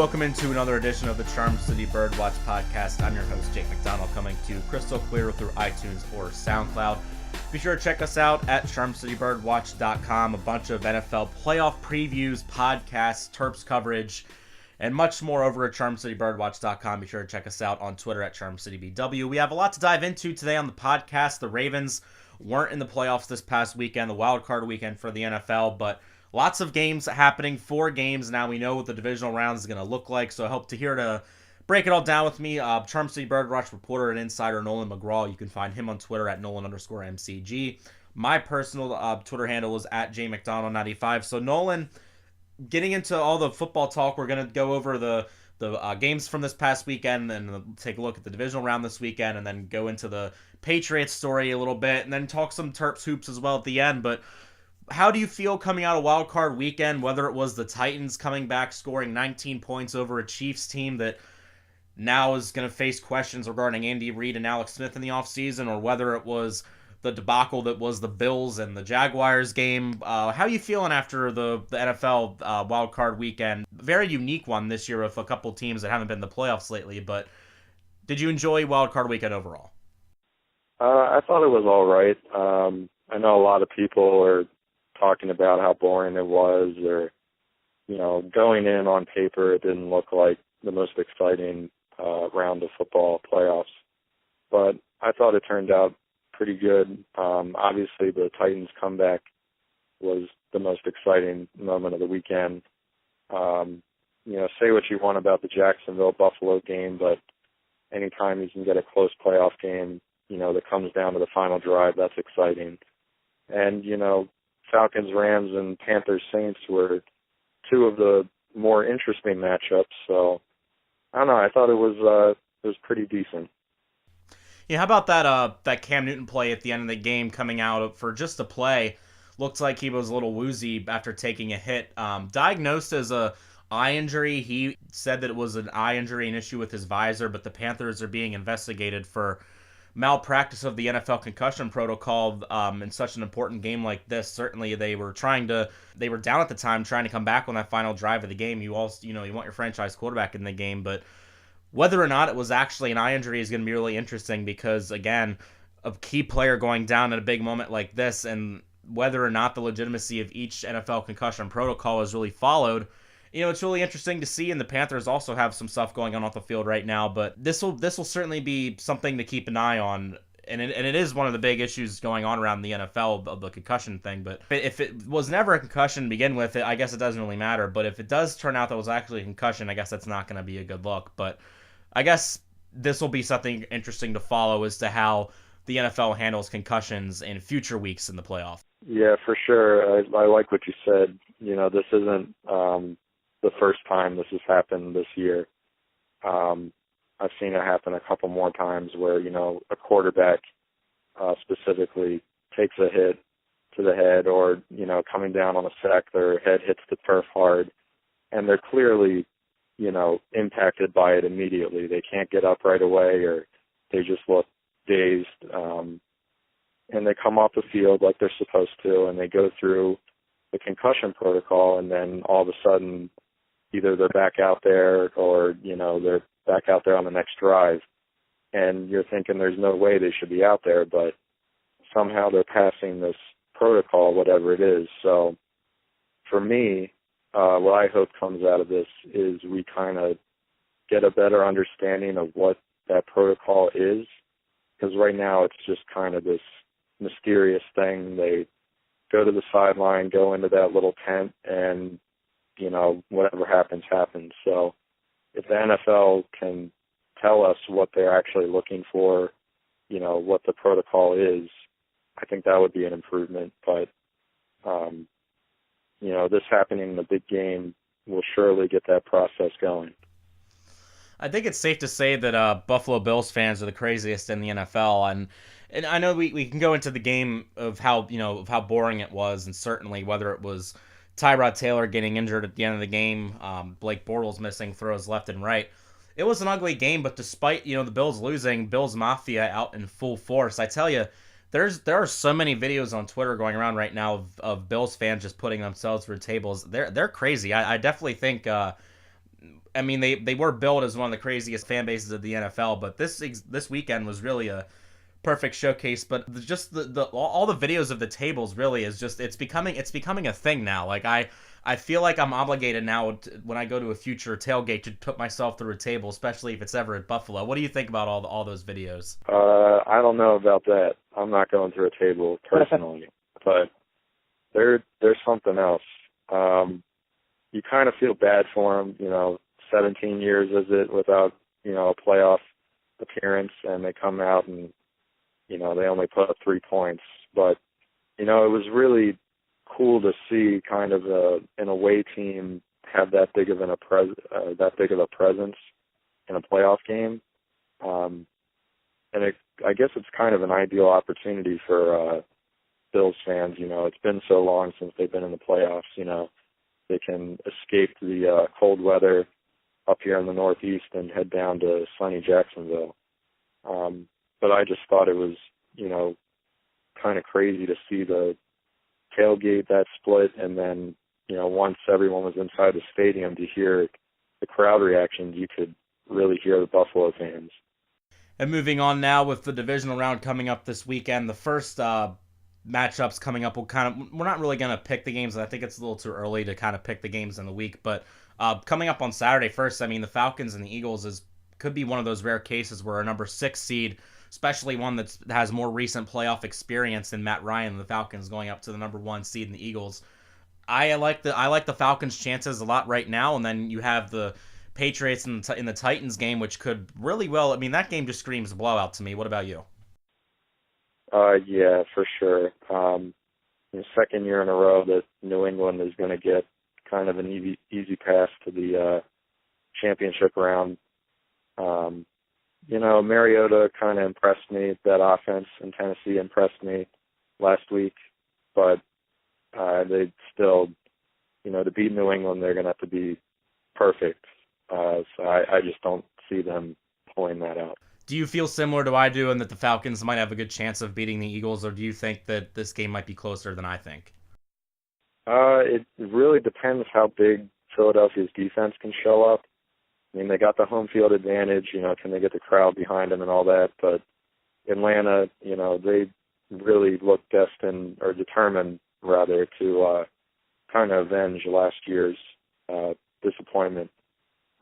welcome into another edition of the Charm City Birdwatch podcast. I'm your host, Jake McDonnell, coming to you crystal clear through iTunes or SoundCloud. Be sure to check us out at charmcitybirdwatch.com. A bunch of NFL playoff previews, podcasts, Terps coverage, and much more over at charmcitybirdwatch.com. Be sure to check us out on Twitter at charmcitybw. We have a lot to dive into today on the podcast. The Ravens weren't in the playoffs this past weekend, the wild card weekend for the NFL, but lots of games happening, 4 games. Now we know what the divisional round is going to look like, so I hope to hear to break it all down with me. Charm City Birdwatch reporter and insider Nolan McGraw. You can find him on Twitter at Nolan_MCG. My personal Twitter handle is at JMcDonnell95. So Nolan, getting into all the football talk, we're going to go over the games from this past weekend and take a look at the divisional round this weekend and then go into the Patriots story a little bit and then talk some Terps hoops as well at the end. But how do you feel coming out of Wild Card weekend, whether it was the Titans coming back, scoring 19 points over a Chiefs team that now is going to face questions regarding Andy Reid and Alex Smith in the offseason, or whether it was the debacle that was the Bills and the Jaguars game? How are you feeling after the NFL Wild Card weekend? Very unique one this year with a couple teams that haven't been in the playoffs lately, but did you enjoy Wild Card weekend overall? I thought it was all right. I know a lot of people are talking about how boring it was, or, going in on paper, it didn't look like the most exciting round of football playoffs. But I thought it turned out pretty good. Obviously, the Titans comeback was the most exciting moment of the weekend. Say what you want about the Jacksonville-Buffalo game, but anytime you can get a close playoff game, that comes down to the final drive, that's exciting. And, Falcons, Rams, and Panthers, Saints were two of the more interesting matchups. So I don't know. I thought it was pretty decent. Yeah, how about that Cam Newton play at the end of the game coming out for just a play? Looked like he was a little woozy after taking a hit. Diagnosed as a eye injury. He said that it was an eye injury, an issue with his visor, but the Panthers are being investigated for malpractice of the NFL concussion protocol in such an important game like this. Certainly they were down at the time trying to come back on that final drive of the game. You want your franchise quarterback in the game, but whether or not it was actually an eye injury is going to be really interesting because, again, a key player going down at a big moment like this, and whether or not the legitimacy of each NFL concussion protocol is really followed, it's really interesting to see, and the Panthers also have some stuff going on off the field right now, but this will certainly be something to keep an eye on, and it is one of the big issues going on around the NFL of the concussion thing. But if it was never a concussion to begin with, I guess it doesn't really matter, but if it does turn out that it was actually a concussion, I guess that's not going to be a good look. But I guess this will be something interesting to follow as to how the NFL handles concussions in future weeks in the playoffs. Yeah, for sure. I like what you said. This isn't the first time this has happened this year. I've seen it happen a couple more times where, a quarterback specifically takes a hit to the head or, coming down on a sack, their head hits the turf hard, and they're clearly, impacted by it immediately. They can't get up right away, or they just look dazed, and they come off the field like they're supposed to, and they go through the concussion protocol, and then all of a sudden either they're back out there or, they're back out there on the next drive. And you're thinking there's no way they should be out there, but somehow they're passing this protocol, whatever it is. So for me, what I hope comes out of this is we kind of get a better understanding of what that protocol is. Because right now it's just kind of this mysterious thing. They go to the sideline, go into that little tent, and whatever happens, happens. So if the NFL can tell us what they're actually looking for, what the protocol is, I think that would be an improvement. But, this happening in the big game will surely get that process going. I think it's safe to say that Buffalo Bills fans are the craziest in the NFL, and I know we can go into the game of how boring it was, and certainly whether it was Tyrod Taylor getting injured at the end of the game, Blake Bortles missing throws left and right. It was an ugly game, but despite the Bills losing, Bills Mafia out in full force. I tell you, there are so many videos on Twitter going around right now of Bills fans just putting themselves through tables. They're crazy. I definitely think I mean, they were billed as one of the craziest fan bases of the NFL, but this weekend was really a perfect showcase. But just the all the videos of the tables really is just it's becoming a thing now. Like I feel like I'm obligated now when I go to a future tailgate to put myself through a table, especially if it's ever at Buffalo. What do you think about all those videos? I don't know about that. I'm not going through a table personally, but there's something else. You kind of feel bad for them. 17 years is it without a playoff appearance, and they come out and they only put up 3 points. But it was really cool to see kind of an away team have that big of a presence in a playoff game. I guess it's kind of an ideal opportunity for Bills fans. It's been so long since they've been in the playoffs. They can escape the cold weather up here in the Northeast and head down to sunny Jacksonville. But I just thought it was, kind of crazy to see the tailgate that split, and then, once everyone was inside the stadium, to hear the crowd reactions, you could really hear the Buffalo fans. And moving on now with the divisional round coming up this weekend, the first matchups coming up, we're not really going to pick the games. I think it's a little too early to kind of pick the games in the week, but coming up on Saturday first, I mean, the Falcons and the Eagles could be one of those rare cases where a number 6 seed, especially one that has more recent playoff experience than Matt Ryan, the Falcons going up to the number 1 seed in the Eagles. I like the Falcons' chances a lot right now, and then you have the Patriots in the Titans game, which could really well. I mean, that game just screams blowout to me. What about you? Yeah, for sure. The second year in a row that New England is going to get kind of an easy pass to the championship round. Mariota kind of impressed me. That offense in Tennessee impressed me last week, but they still, to beat New England, they're going to have to be perfect. So I just don't see them pulling that out. Do you feel similar to I do, and that the Falcons might have a good chance of beating the Eagles, or do you think that this game might be closer than I think? It really depends how big Philadelphia's defense can show up. I mean, they got the home field advantage, can they get the crowd behind them and all that, but Atlanta, they really look destined, or determined rather, to kind of avenge last year's disappointment.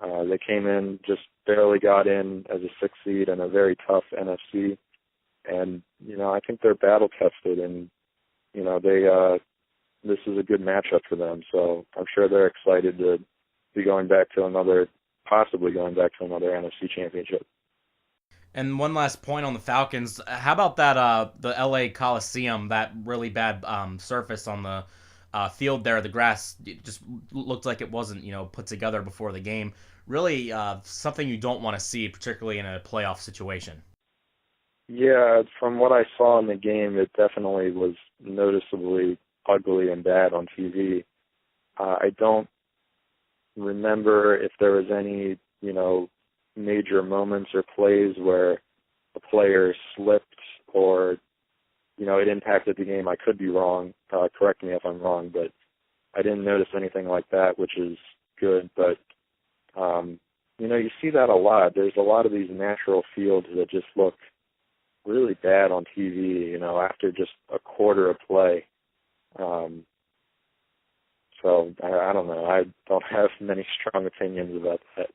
They came in, just barely got in as a 6th seed in a very tough NFC, and I think they're battle tested, and this is a good matchup for them. So I'm sure they're excited to be possibly going back to another NFC championship. And one last point on the Falcons. How about that the LA Coliseum, that really bad surface on the field there? The grass just looked like it wasn't, put together before the game. Really something you don't want to see, particularly in a playoff situation. Yeah, from what I saw in the game, it definitely was noticeably ugly and bad on TV. I don't remember if there was any, major moments or plays where the player slipped or, it impacted the game. I could be wrong. Correct me if I'm wrong, but I didn't notice anything like that, which is good. But, you see that a lot. There's a lot of these natural fields that just look really bad on TV, after just a quarter of play. So I don't know. I don't have many strong opinions about that.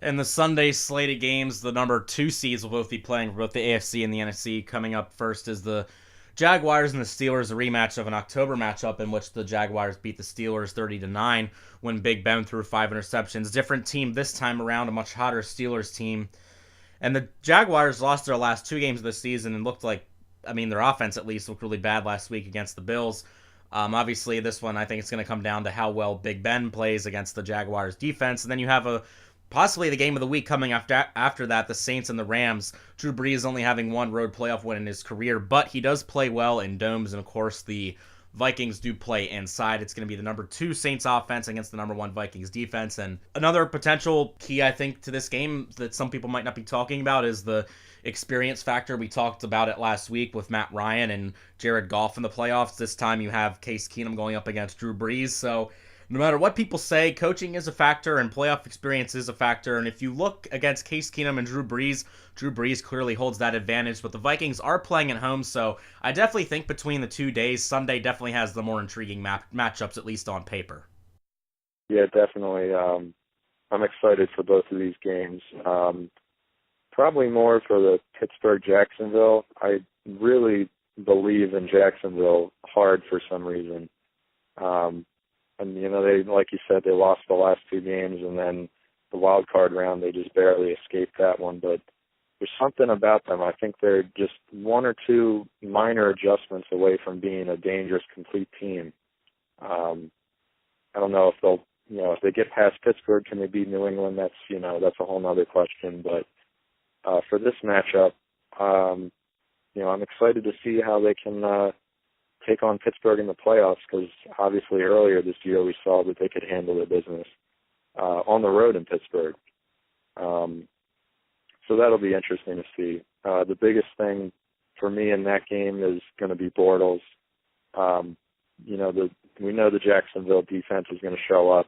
In the Sunday slated games, the number 2 seeds will both be playing for both the AFC and the NFC. Coming up first is the Jaguars and the Steelers, a rematch of an October matchup in which the Jaguars beat the Steelers 30-9 when Big Ben threw 5 interceptions. Different team this time around, a much hotter Steelers team. And the Jaguars lost their last 2 games of the season and looked like, their offense at least looked really bad last week against the Bills. Obviously, this one, I think it's going to come down to how well Big Ben plays against the Jaguars defense. And then you have possibly the game of the week coming after that, the Saints and the Rams. Drew Brees only having 1 road playoff win in his career, but he does play well in domes, and of course the Vikings do play inside. It's going to be the number 2 Saints offense against the number 1 Vikings defense. And another potential key, I think, to this game that some people might not be talking about is the experience factor. We talked about it last week with Matt Ryan and Jared Goff in the playoffs. This time you have Case Keenum going up against Drew Brees. So no matter what people say, coaching is a factor and playoff experience is a factor. And if you look against Case Keenum and Drew Brees clearly holds that advantage. But the Vikings are playing at home, so I definitely think between the 2 days, Sunday definitely has the more intriguing matchups, at least on paper. Yeah, definitely. I'm excited for both of these games. Probably more for the Pittsburgh-Jacksonville. I really believe in Jacksonville hard for some reason. And, they, like you said, they lost the last 2 games, and then the wild card round, they just barely escaped that one. But there's something about them. I think they're just 1 or 2 minor adjustments away from being a dangerous, complete team. I don't know if they'll, if they get past Pittsburgh, can they beat New England? That's a whole other question. But for this matchup, I'm excited to see how they can take on Pittsburgh in the playoffs, because obviously earlier this year we saw that they could handle their business on the road in Pittsburgh. So that'll be interesting to see. The biggest thing for me in that game is going to be Bortles. We know the Jacksonville defense is going to show up,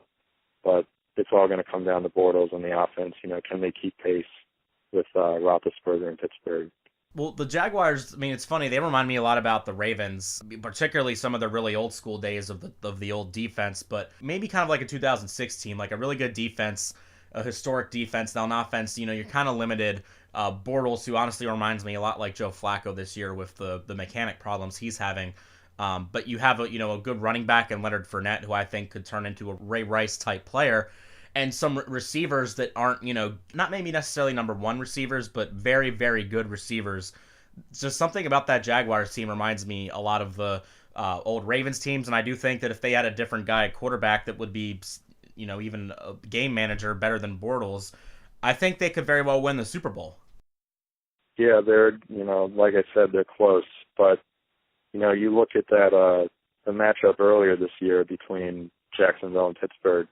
but it's all going to come down to Bortles and the offense. Can they keep pace with Roethlisberger in Pittsburgh? Well, the Jaguars, I mean, it's funny. They remind me a lot about the Ravens, particularly some of the really old school days of the old defense, but maybe kind of like a 2016, like a really good defense, a historic defense. Now, on offense, you're kind of limited. Bortles, who honestly reminds me a lot like Joe Flacco this year with the mechanic problems he's having. But you have a good running back in Leonard Fournette, who I think could turn into a Ray Rice type player. And some receivers that aren't, not maybe necessarily number 1 receivers, but very, very good receivers. Just something about that Jaguars team reminds me a lot of the old Ravens teams, and I do think that if they had a different guy at quarterback that would be, even a game manager better than Bortles, I think they could very well win the Super Bowl. Yeah, they're, like I said, they're close, but, you look at that, the matchup earlier this year between Jacksonville and Pittsburgh,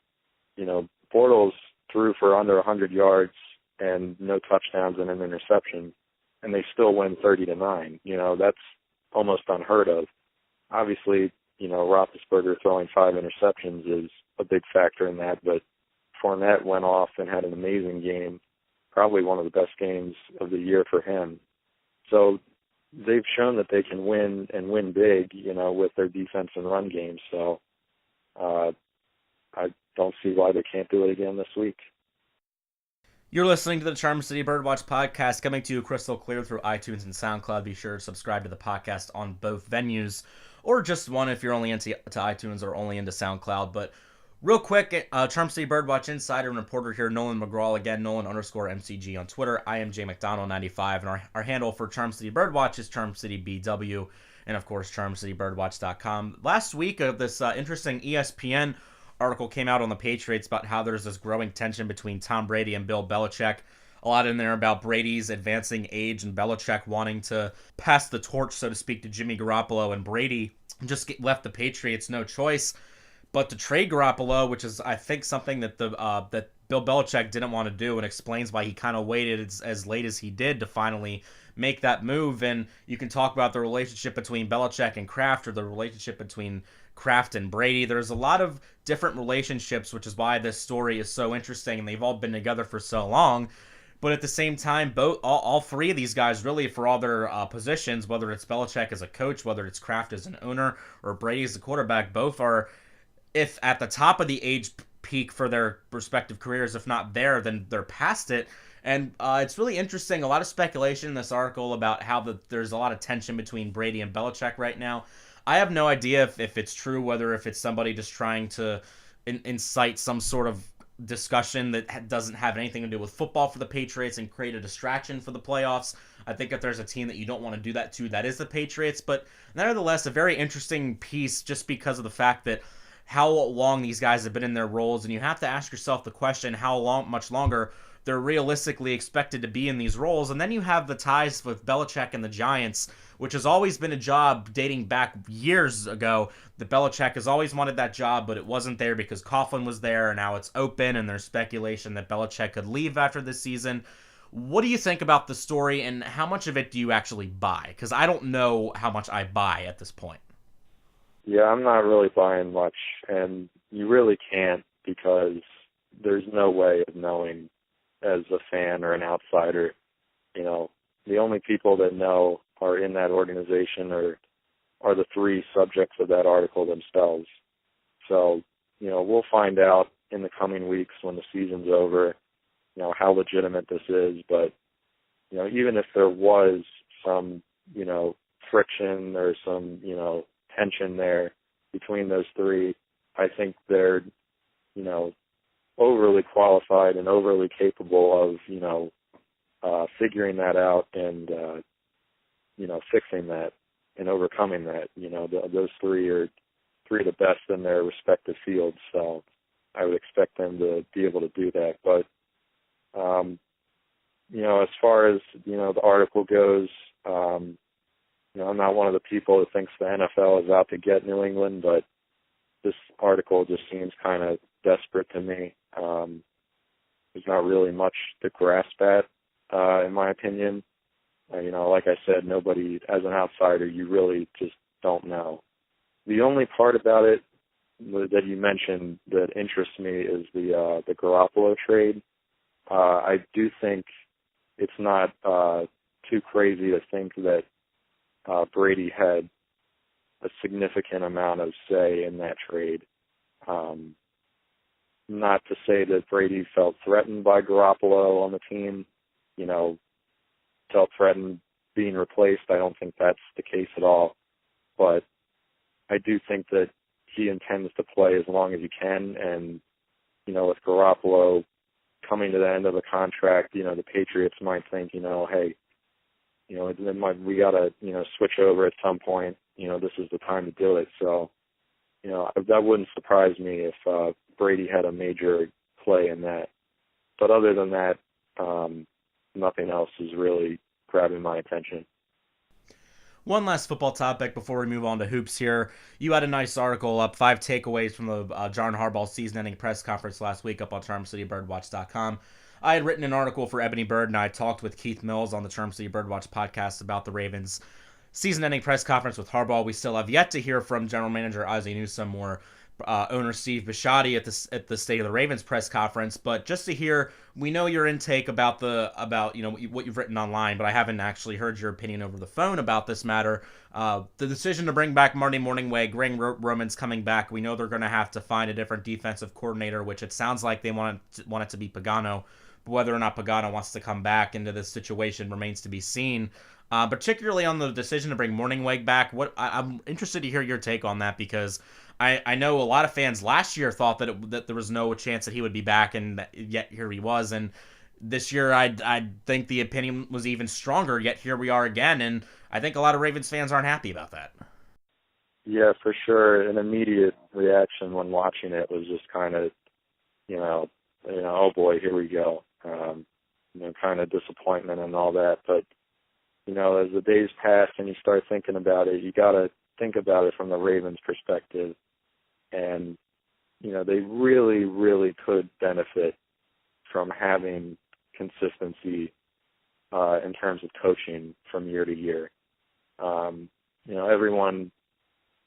Bortles threw for under 100 yards and no touchdowns and an interception, and they still win 30-9. That's almost unheard of. Obviously, Roethlisberger throwing 5 interceptions is a big factor in that, but Fournette went off and had an amazing game, probably one of the best games of the year for him. So they've shown that they can win and win big, with their defense and run game. So I don't see why they can't do it again this week. You're listening to the Charm City Birdwatch podcast, coming to you crystal clear through iTunes and SoundCloud. Be sure to subscribe to the podcast on both venues, or just one if you're only into iTunes or only into SoundCloud. But real quick, Charm City Birdwatch insider and reporter here, Nolan McGraw. Again, Nolan_MCG on Twitter. I am Jake McDonnell 95, and our handle for Charm City Birdwatch is Charm City BW, and of course, CharmCityBirdwatch.com. Last week, this interesting ESPN article came out on the Patriots about how there's this growing tension between Tom Brady and Bill Belichick. A lot in there about Brady's advancing age and Belichick wanting to pass the torch, so to speak, to Jimmy Garoppolo, and Brady just left the Patriots no choice but to trade Garoppolo, which is, I think, something that that Bill Belichick didn't want to do, and explains why he kind of waited as late as he did to finally make that move. And you can talk about the relationship between Belichick and Kraft, or the relationship between Kraft and Brady. There's a lot of different relationships, which is why this story is so interesting, and they've all been together for so long. But at the same time, all 3 of these guys, really, for all their positions, whether it's Belichick as a coach, whether it's Kraft as an owner, or Brady as a quarterback, both are, if at the top of the age peak for their respective careers, if not there, then they're past it. And it's really interesting. A lot of speculation in this article about how there's a lot of tension between Brady and Belichick right now. I have no idea if it's true, if it's somebody just trying to incite some sort of discussion that doesn't have anything to do with football for the Patriots and create a distraction for the playoffs. I think if there's a team that you don't want to do that to, that is the Patriots. But nevertheless, a very interesting piece, just because of the fact that how long these guys have been in their roles, and you have to ask yourself the question, much longer they're realistically expected to be in these roles. And then you have the ties with Belichick and the Giants, which has always been a job dating back years ago. The Belichick has always wanted that job, but it wasn't there because Coughlin was there, and now it's open, and there's speculation that Belichick could leave after this season. What do you think about the story, and how much of it do you actually buy? Because I don't know how much I buy at this point. Yeah, I'm not really buying much. And, you really can't, because there's no way of knowing as a fan or an outsider. You know, the only people that know are in that organization are the three subjects of that article themselves. So, you know, we'll find out in the coming weeks when the season's over, you know, how legitimate this is. But, you know, even if there was some, you know, friction or some, you know, tension there between those three, I think they're, you know, overly qualified and overly capable of, you know, figuring that out and, you know, fixing that and overcoming that. You know, those three are three of the best in their respective fields, so I would expect them to be able to do that. But, you know, as far as, you know, the article goes, you know, I'm not one of the people that thinks the NFL is out to get New England, but this article just seems kind of desperate to me. There's not really much to grasp at, in my opinion. You know, like I said, nobody, as an outsider, you really just don't know. The only part about it that you mentioned that interests me is the Garoppolo trade. I do think it's not too crazy to think that Brady had a significant amount of say in that trade. Not to say that Brady felt threatened by Garoppolo on the team, you know, felt threatened being replaced. I don't think that's the case at all. But I do think that he intends to play as long as he can. And, you know, with Garoppolo coming to the end of the contract, you know, the Patriots might think, you know, hey, you know, we got to, you know, switch over at some point. You know, this is the time to do it. So, you know, that wouldn't surprise me if Brady had a major play in that. But other than that, nothing else is really grabbing my attention. One last football topic before we move on to hoops here. You had a nice article up, 5 takeaways from the John Harbaugh season-ending press conference last week up on CharmCityBirdWatch.com. I had written an article for Ebony Bird, and I talked with Keith Mills on the Charm City Birdwatch podcast about the Ravens' season-ending press conference with Harbaugh. We still have yet to hear from General Manager Ozzie Newsome or owner Steve Bisciotti at the State of the Ravens press conference, but just to hear, we know your intake about you know what you've written online, but I haven't actually heard your opinion over the phone about this matter. The decision to bring back Monday Morning Wag, Roman's coming back. We know they're going to have to find a different defensive coordinator, which it sounds like they want it to be Pagano. But whether or not Pagano wants to come back into this situation remains to be seen. Particularly on the decision to bring Morningweg back, I'm interested to hear your take on that, because I know a lot of fans last year thought that there was no chance that he would be back, and yet here he was. And this year, I think the opinion was even stronger, yet here we are again. And I think a lot of Ravens fans aren't happy about that. Yeah, for sure. An immediate reaction when watching it was just kind of, you know, oh boy, here we go. You know, kind of disappointment and all that. But, you know, as the days pass and you start thinking about it, you got to think about it from the Ravens' perspective. And, you know, they really, really could benefit from having consistency in terms of coaching from year to year. You know, everyone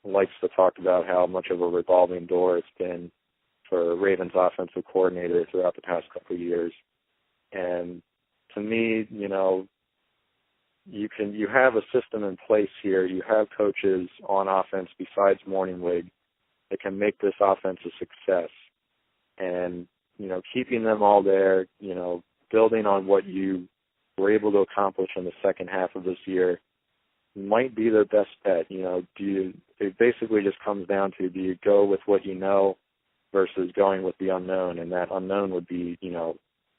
likes to talk about how much of a revolving door it's been for Ravens offensive coordinator throughout the past couple of years. And to me, you know, you have a system in place here. You have coaches on offense besides Morningwig that can make this offense a success. And, you know, keeping them all there, you know, building on what you were able to accomplish in the second half of this year might be their best bet. You know, it basically just comes down to, do you go with what you know versus going with the unknown? And that unknown would be, you know,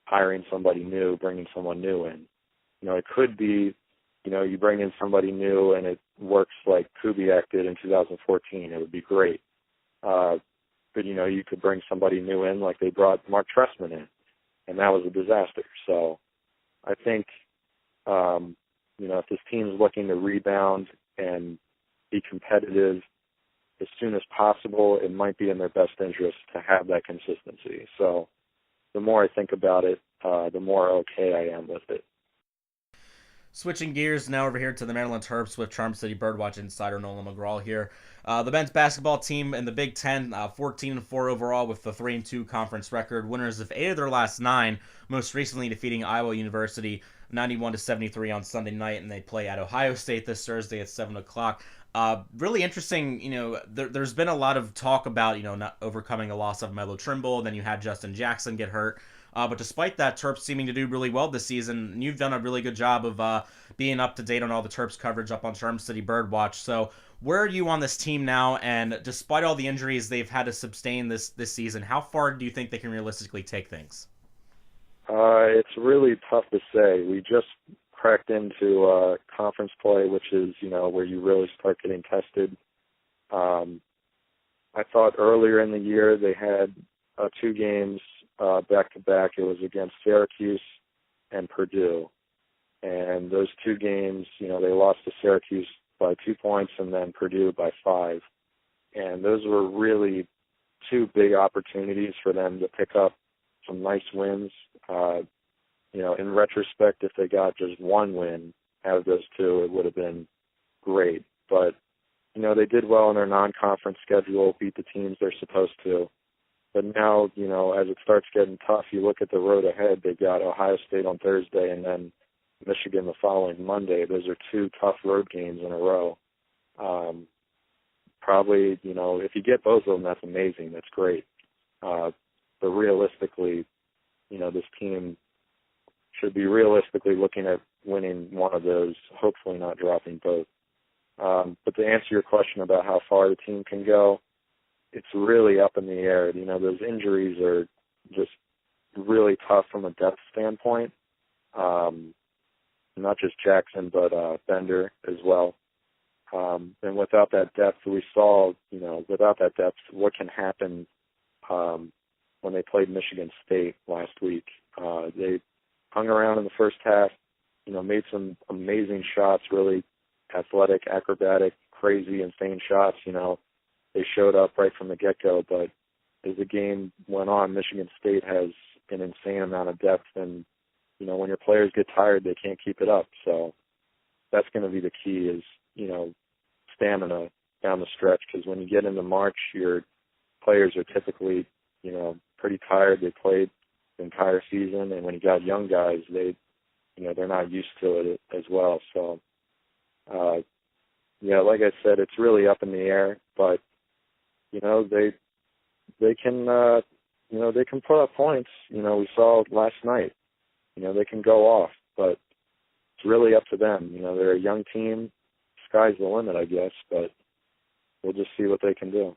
hiring somebody new, bringing someone new in. You know, it could be, you know, you bring in somebody new and it works like Kubiak did in 2014. It would be great. But, you know, you could bring somebody new in like they brought Mark Trestman in, and that was a disaster. So I think, you know, if this team is looking to rebound and be competitive as soon as possible, it might be in their best interest to have that consistency. So the more I think about it, the more okay I am with it. Switching gears now over here to the Maryland Terps with Charm City Birdwatch insider Nolan McGraw here. The men's basketball team in the Big Ten, 14-4 overall with the 3-2 conference record. Winners of 8 of their last 9, most recently defeating Iowa University 91-73 on Sunday night, and they play at Ohio State this Thursday at 7 o'clock. Really interesting, there's been a lot of talk about, not overcoming the loss of Melo Trimble. Then you had Justin Jackson get hurt. But despite that, Terps seeming to do really well this season. And you've done a really good job of being up to date on all the Terps coverage up on Charm City Birdwatch. So where are you on this team now? And despite all the injuries they've had to sustain this season, how far do you think they can realistically take things? It's really tough to say. We just cracked into conference play, which is, where you really start getting tested. I thought earlier in the year they had 2 games back-to-back. It was against Syracuse and Purdue. And those 2 games, they lost to Syracuse by 2 points and then Purdue by 5. And those were really 2 big opportunities for them to pick up some nice wins. In retrospect, if they got just 1 win out of those 2, it would have been great. But, they did well in their non-conference schedule, beat the teams they're supposed to. But now, as it starts getting tough, you look at the road ahead. They got Ohio State on Thursday and then Michigan the following Monday. Those are 2 tough road games in a row. Probably, if you get both of them, that's amazing. That's great. But realistically, this team should be realistically looking at winning one of those, hopefully not dropping both. But to answer your question about how far the team can go, it's really up in the air. Those injuries are just really tough from a depth standpoint. Not just Jackson, but Bender as well. And without that depth, we saw, what can happen when they played Michigan State last week. They hung around in the first half, made some amazing shots, really athletic, acrobatic, crazy, insane shots. They showed up right from the get-go, but as the game went on, Michigan State has an insane amount of depth, and, when your players get tired, they can't keep it up. So that's going to be the key is, stamina down the stretch, because when you get into March, your players are typically, pretty tired. They played the entire season, and when you got young guys, they're not used to it as well. So, like I said, it's really up in the air, but they can put up points. We saw last night. They can go off, but it's really up to them. They're a young team. Sky's the limit, I guess, but we'll just see what they can do.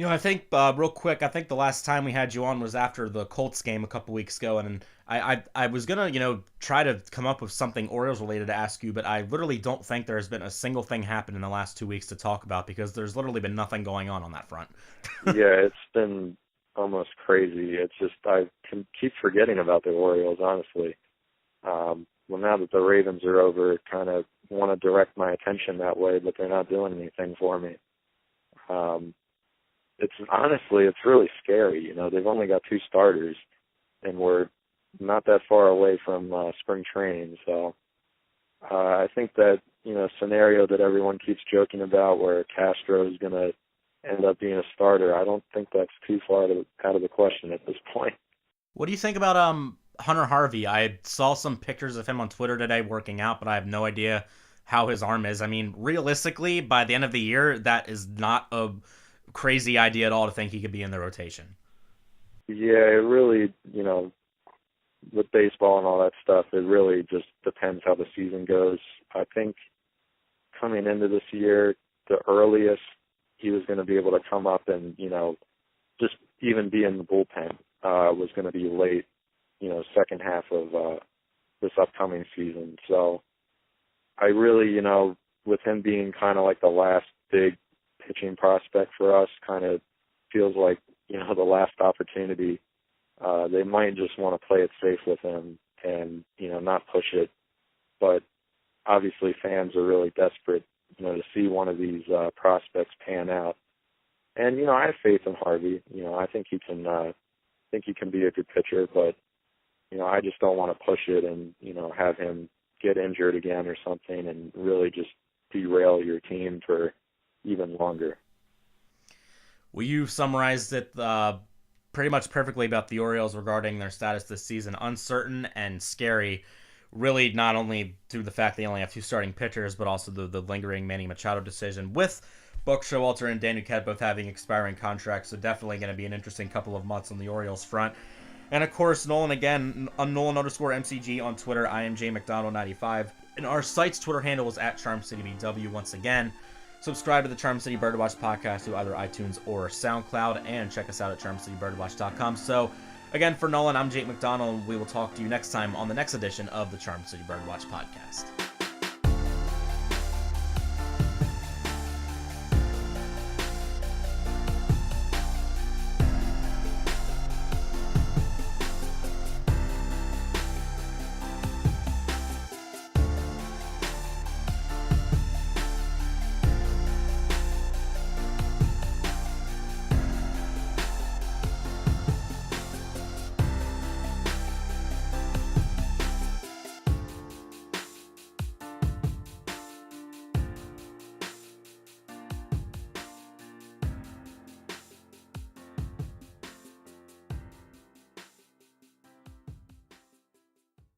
I think, real quick, I think the last time we had you on was after the Colts game a couple weeks ago, and I was going to, try to come up with something Orioles-related to ask you, but I literally don't think there has been a single thing happen in the last 2 weeks to talk about, because there's literally been nothing going on that front. Yeah, it's been almost crazy. It's just, I can keep forgetting about the Orioles, honestly. Well, now that the Ravens are over, kind of want to direct my attention that way, but they're not doing anything for me. It's really scary. They've only got 2 starters, and we're not that far away from spring training. So I think that, scenario that everyone keeps joking about where Castro is going to end up being a starter, I don't think that's too far out of the question at this point. What do you think about Hunter Harvey? I saw some pictures of him on Twitter today working out, but I have no idea how his arm is. I mean, realistically, by the end of the year, that is not a crazy idea at all to think he could be in the rotation. Yeah, it really, with baseball and all that stuff, it really just depends how the season goes. I think coming into this year, the earliest he was going to be able to come up and, just even be in the bullpen was going to be late, second half of this upcoming season. So I really, with him being kind of like the last big pitching prospect for us, kind of feels like, the last opportunity. They might just want to play it safe with him and, not push it. But obviously fans are really desperate, to see one of these prospects pan out. And, I have faith in Harvey. I think he can be a good pitcher, but, I just don't want to push it and, have him get injured again or something and really just derail your team for even longer. Well, you summarized it pretty much perfectly about the Orioles regarding their status this season. Uncertain and scary, really, not only through the fact they only have 2 starting pitchers, but also the lingering Manny Machado decision, with Buck Showalter and Dan Duquette both having expiring contracts, so definitely going to be an interesting couple of months on the Orioles front. And of course, Nolan again, on Nolan_MCG on Twitter. I am Jake McDonnell 95. And our site's Twitter handle is at CharmCityBW. Once again, subscribe to the Charm City Birdwatch podcast through either iTunes or SoundCloud, and check us out at CharmCityBirdwatch.com. So, again, for Nolan, I'm Jake McDonnell, and we will talk to you next time on the next edition of the Charm City Birdwatch podcast.